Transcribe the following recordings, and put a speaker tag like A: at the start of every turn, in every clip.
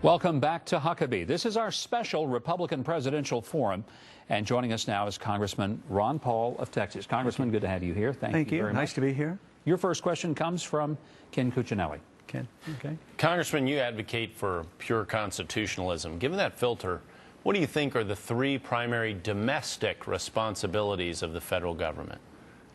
A: Welcome back to Huckabee. This is our special Republican Presidential Forum. And joining us now is Congressman Ron Paul of Texas. Congressman, good to have you here. Thank you very much.
B: Nice to be here.
A: Your first question comes from Ken Cuccinelli.
B: Ken.
A: Okay.
C: Congressman, you advocate for pure constitutionalism. Given that filter, what do you think are the three primary domestic responsibilities of the federal government?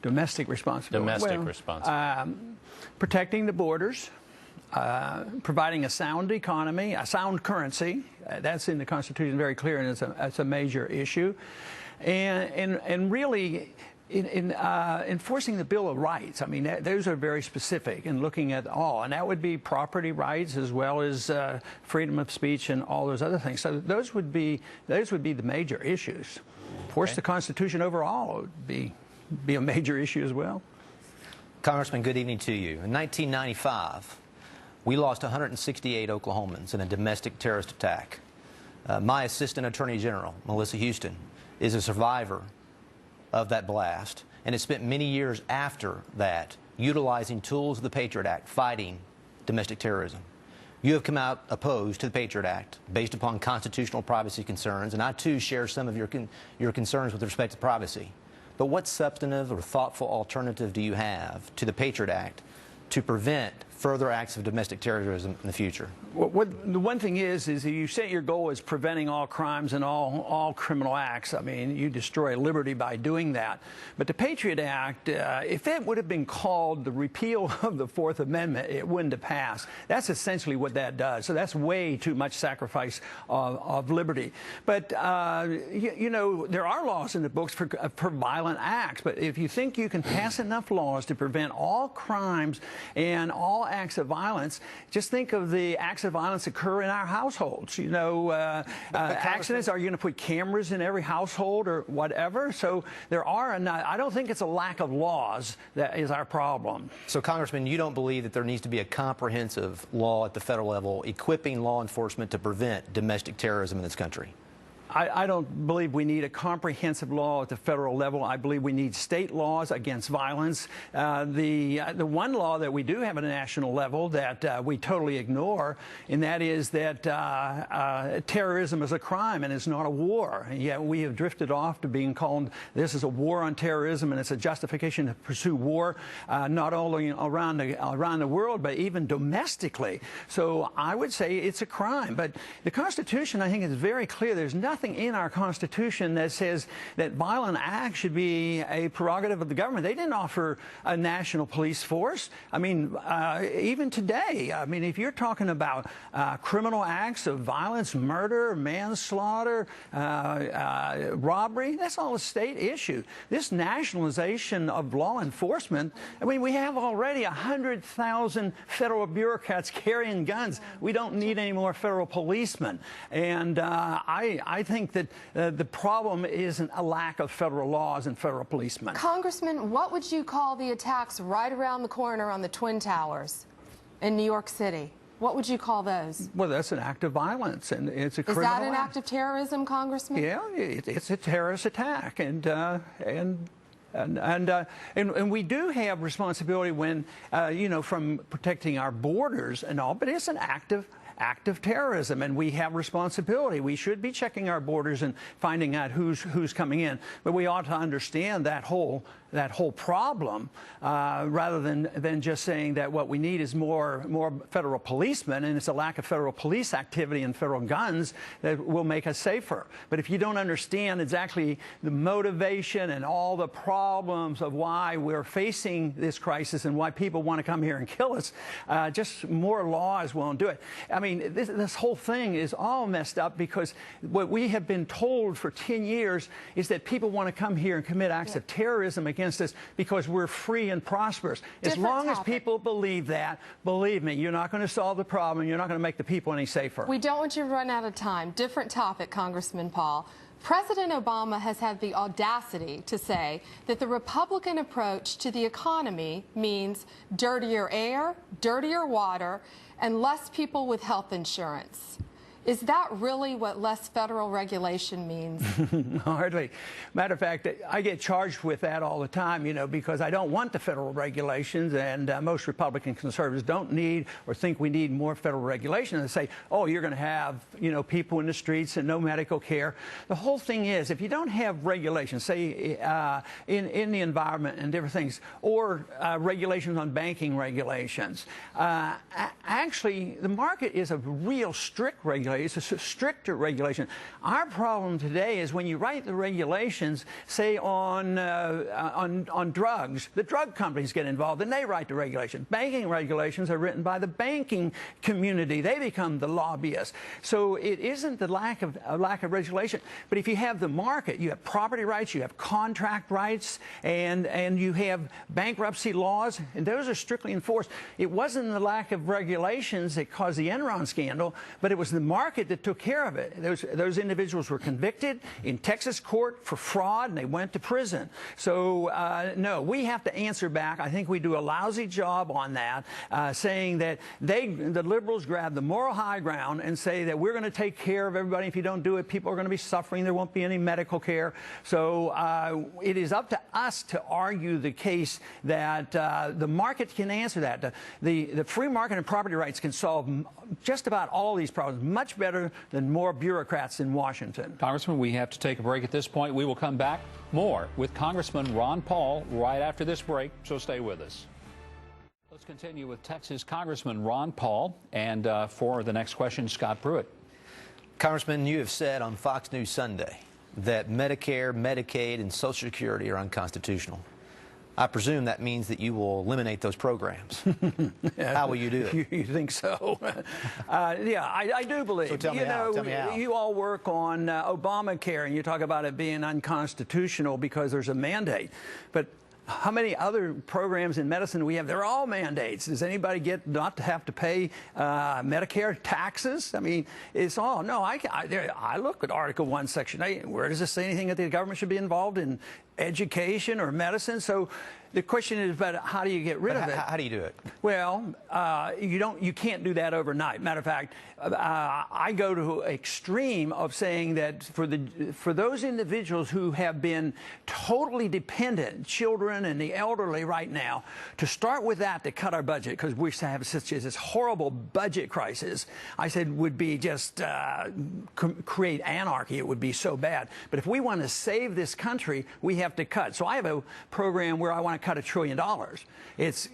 B: Domestic responsibility. Protecting the borders, providing a sound economy, a sound currency. That's in the Constitution very clear, and it's a major issue. And really, in enforcing the Bill of Rights, I mean, those are very specific and looking at all, and that would be property rights as well as freedom of speech and all those other things. So those would be the major issues. Of course, the Constitution overall would be a major issue as well.
D: Congressman, good evening to you. In 1995, we lost 168 Oklahomans in a domestic terrorist attack. My Assistant Attorney General, Melissa Houston, is a survivor of that blast, and has spent many years after that utilizing tools of the Patriot Act, fighting domestic terrorism. You have come out opposed to the Patriot Act based upon constitutional privacy concerns, and I too share some of your concerns with respect to privacy. But what substantive or thoughtful alternative do you have to the Patriot Act to prevent further acts of domestic terrorism in the future?
B: The one thing is you say your goal is preventing all crimes and all criminal acts. I mean, you destroy liberty by doing that. But the Patriot Act, if it would have been called the repeal of the Fourth Amendment, it wouldn't have passed. That's essentially what that does. So that's way too much sacrifice of liberty. But, you know, there are laws in the books for violent acts. But if you think you can pass enough laws to prevent all crimes and all acts of violence, just think of the acts of violence occur in our households. You know, accidents, are you going to put cameras in every household or whatever? So there are, I don't think it's a lack of laws that is our problem.
D: So, Congressman, you don't believe that there needs to be a comprehensive law at the federal level equipping law enforcement to prevent domestic terrorism in this country?
B: I don't believe we need a comprehensive law at the federal level. I believe we need state laws against violence. The one law that we do have at a national level that we totally ignore, and that is that terrorism is a crime and it's not a war. And yet we have drifted off to being called this is a war on terrorism, and it's a justification to pursue war not only around the world but even domestically. So I would say it's a crime. But the Constitution, I think, is very clear. There's nothing in our Constitution that says that violent acts should be a prerogative of the government. They didn't offer a national police force. I mean, even today, I mean, if you're talking about criminal acts of violence, murder, manslaughter, robbery, that's all a state issue. This nationalization of law enforcement, I mean, we have already 100,000 federal bureaucrats carrying guns. We don't need any more federal policemen. And I think that the problem isn't a lack of federal laws and federal policemen.
E: Congressman, what would you call the attacks right around the corner on the Twin Towers in New York City? What would you call those? Well,
B: that's an act of violence, and it's a criminal act.
E: Is that an act of terrorism, Congressman?
B: Yeah, it's a terrorist attack, and we do have responsibility when, you know, from protecting our borders and all, but it's an act of terrorism, and we have responsibility. We should be checking our borders and finding out who's coming in, but we ought to understand that whole problem rather than just saying that what we need is more federal policemen, and it's a lack of federal police activity and federal guns that will make us safer. But if you don't understand exactly the motivation and all the problems of why we're facing this crisis and why people want to come here and kill us, just more laws won't do it. I mean, this whole thing is all messed up because what we have been told for 10 years is that people want to come here and commit acts of terrorism against us because we're free and prosperous. As long as people believe that, believe me, you're not going to solve the problem. You're not going to make the people any safer.
E: We don't want you to run out of time. Different topic, Congressman Paul. President Obama has had the audacity to say that the Republican approach to the economy means dirtier air, dirtier water, and less people with health insurance. Is that really what less federal regulation means?
B: Hardly. Matter of fact, I get charged with that all the time, because I don't want the federal regulations, and most Republican conservatives don't need or think we need more federal regulation. They say, oh, you're going to have, people in the streets and no medical care. The whole thing is, if you don't have regulations, say in the environment and different things, or regulations on banking regulations, actually the market is a real strict regulation. It's a stricter regulation. Our problem today is when you write the regulations, say on drugs, the drug companies get involved and they write the regulation. Banking regulations are written by the banking community. They become the lobbyists. So it isn't the lack of regulation. But if you have the market, you have property rights, you have contract rights, and you have bankruptcy laws, and those are strictly enforced. It wasn't the lack of regulations that caused the Enron scandal, but it was the market that took care of it. Those individuals were convicted in Texas court for fraud, and they went to prison. So, no, we have to answer back. I think we do a lousy job on that, saying that the liberals grab the moral high ground and say that we're going to take care of everybody. If you don't do it, people are going to be suffering. There won't be any medical care. So it is up to us to argue the case that the market can answer that. The free market and property rights can solve just about all these problems much better than more bureaucrats in Washington.
A: Congressman, we have to take a break at this point. We will come back more with Congressman Ron Paul right after this break, so stay with us. Let's continue with Texas Congressman Ron Paul, and for the next question, Scott Pruitt.
D: Congressman, you have said on Fox News Sunday that Medicare, Medicaid, and Social Security are unconstitutional. I presume that means that you will eliminate those programs. How will you do it?
B: You think so? Yeah, I do believe.
D: So tell me how. Tell me how.
B: You all work on Obamacare, and you talk about it being unconstitutional because there's a mandate. But how many other programs in medicine do we have? They're all mandates. Does anybody get not to have to pay Medicare taxes? I mean, it's all. No, I look at Article 1, Section 8. Where does it say anything that the government should be involved in education or medicine? So the question is about how do you get rid of it?
D: How do you do it?
B: Well, you can't do that overnight. Matter of fact, I go to extreme of saying that for those individuals who have been totally dependent, children and the elderly right now, to start with that to cut our budget, because we have such this horrible budget crisis, I said would be just create anarchy. It would be so bad. But if we want to save this country, we have to cut. So I have a program where I want to cut $1 trillion. It's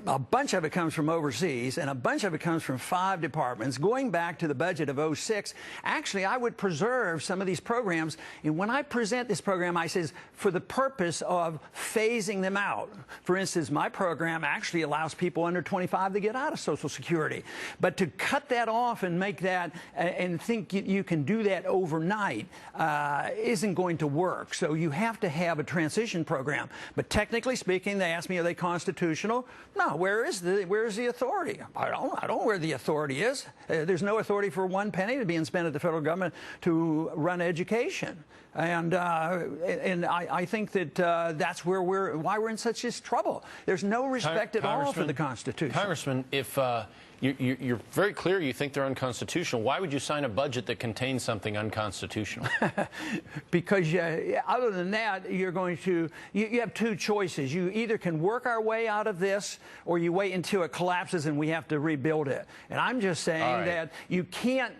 B: a bunch of it comes from overseas, and a bunch of it comes from 5 departments. Going back to the budget of '06, actually, I would preserve some of these programs. And when I present this program, I says, for the purpose of phasing them out. For instance, my program actually allows people under 25 to get out of Social Security. But to cut that off and make that, and think you can do that overnight, isn't going to work. So you have to have a transition program. But technically speaking, they ask me, are they constitutional? No, where is the authority? I don't know where the authority is. There's no authority for 1 penny being spent at the federal government to run education. And I think that that's why we're in such this trouble. There's no respect at all for the Constitution. Congressman,
C: if you're very clear you think they're unconstitutional, why would you sign a budget that contains something unconstitutional?
B: Because other than that, you're going to you have 2 choices. You either can work our way out of this, or you wait until it collapses and we have to rebuild it. And I'm just saying that you can't.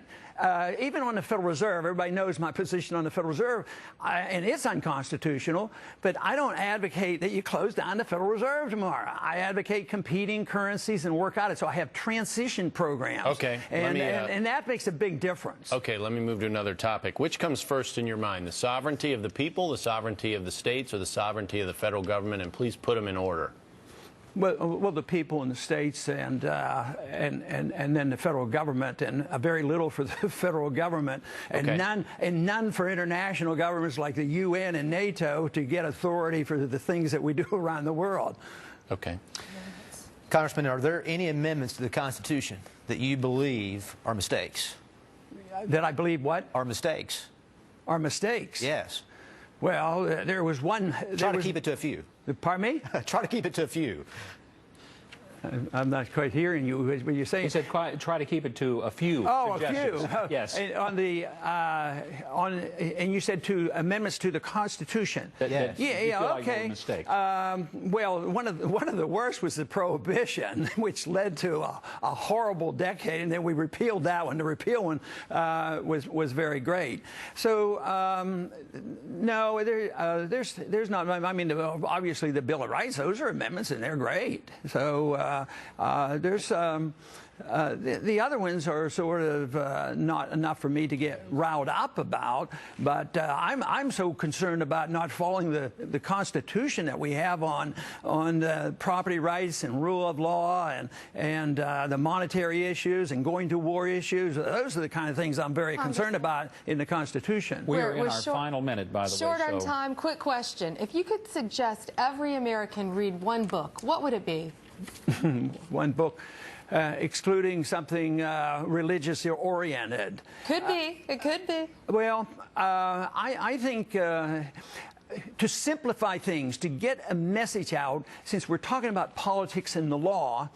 B: Even on the Federal Reserve, everybody knows my position on the Federal Reserve, and it's unconstitutional, but I don't advocate that you close down the Federal Reserve tomorrow. I advocate competing currencies and work out it. So I have transition programs.
C: Okay.
B: And that makes a big difference.
C: Okay, let me move to another topic. Which comes first in your mind, the sovereignty of the people, the sovereignty of the states, or the sovereignty of the federal government? And please put them in order.
B: Well, the people in the states and then the federal government, and very little for the federal government, and none for international governments like the UN and NATO to get authority for the things that we do around the world.
C: Okay.
D: Congressman, are there any amendments to the Constitution that you believe are mistakes?
B: That I believe what?
D: Are mistakes.
B: Are mistakes?
D: Yes.
B: Well, there was one.
D: Try to keep it to a few.
B: Pardon me?
D: Try to keep it to a few.
B: I'm not quite hearing you. What you saying?
A: He said try to keep it to a few suggestions.
B: A few.
A: Yes.
B: And you said to amendments to the Constitution.
A: Yeah.
B: Okay.
A: Mistake.
B: Well, one of the worst was the Prohibition, which led to a horrible decade, and then we repealed that one. The repeal one was very great. So no, there's not. I mean, obviously the Bill of Rights; those are amendments, and they're great. So there's the other ones are sort of not enough for me to get riled up about, but I'm so concerned about not following the Constitution that we have on property rights and rule of law and the monetary issues and going to war issues. Those are the kind of things I'm very concerned about in the Constitution.
A: We're in our final minute, by the way.
E: Short on time. Quick question: if you could suggest every American read one book, what would it be?
B: One book. Excluding something religiously oriented.
E: Could be. It could be.
B: Well, I think to simplify things, to get a message out, since we're talking about politics and the law,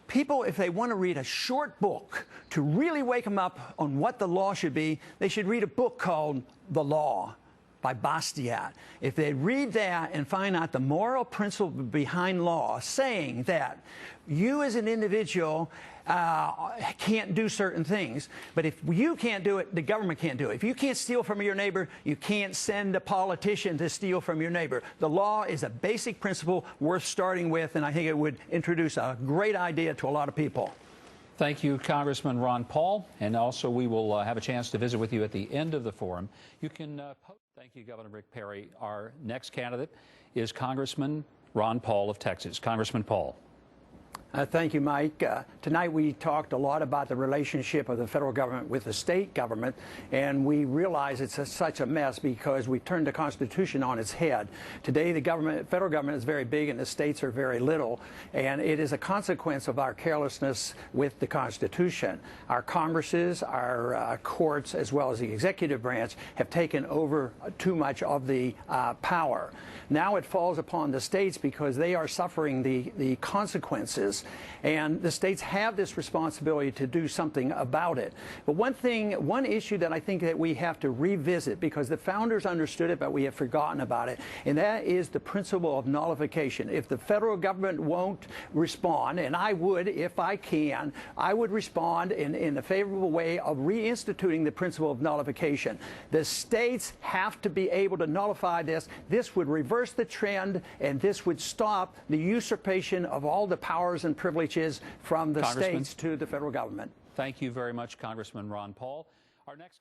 B: people, if they want to read a short book to really wake them up on what the law should be, they should read a book called The Law by Bastiat. If they read that and find out the moral principle behind law, saying that you as an individual can't do certain things, but if you can't do it, the government can't do it. If you can't steal from your neighbor, you can't send a politician to steal from your neighbor. The law is a basic principle worth starting with, and I think it would introduce a great idea to a lot of people.
A: Thank you, Congressman Ron Paul, and also we will have a chance to visit with you at the end of the forum. You can Thank you, Governor Rick Perry. Our next candidate is Congressman Ron Paul of Texas. Congressman Paul.
B: Thank you, Mike. Tonight we talked a lot about the relationship of the federal government with the state government, and we realize it's such a mess because we turned the Constitution on its head. Today the federal government is very big and the states are very little, and it is a consequence of our carelessness with the Constitution. Our Congresses, our courts, as well as the executive branch have taken over too much of the power. Now it falls upon the states because they are suffering the consequences, and the states have this responsibility to do something about it. But one issue that I think that we have to revisit, because the founders understood it but we have forgotten about it, and that is the principle of nullification. If the federal government won't respond, and I would, if I can, I would respond in a favorable way of reinstituting the principle of nullification. The states have to be able to nullify this. This would reverse the trend, and this would stop the usurpation of all the powers and privileges from the states to the federal government.
A: Thank you very much, Congressman Ron Paul. Our next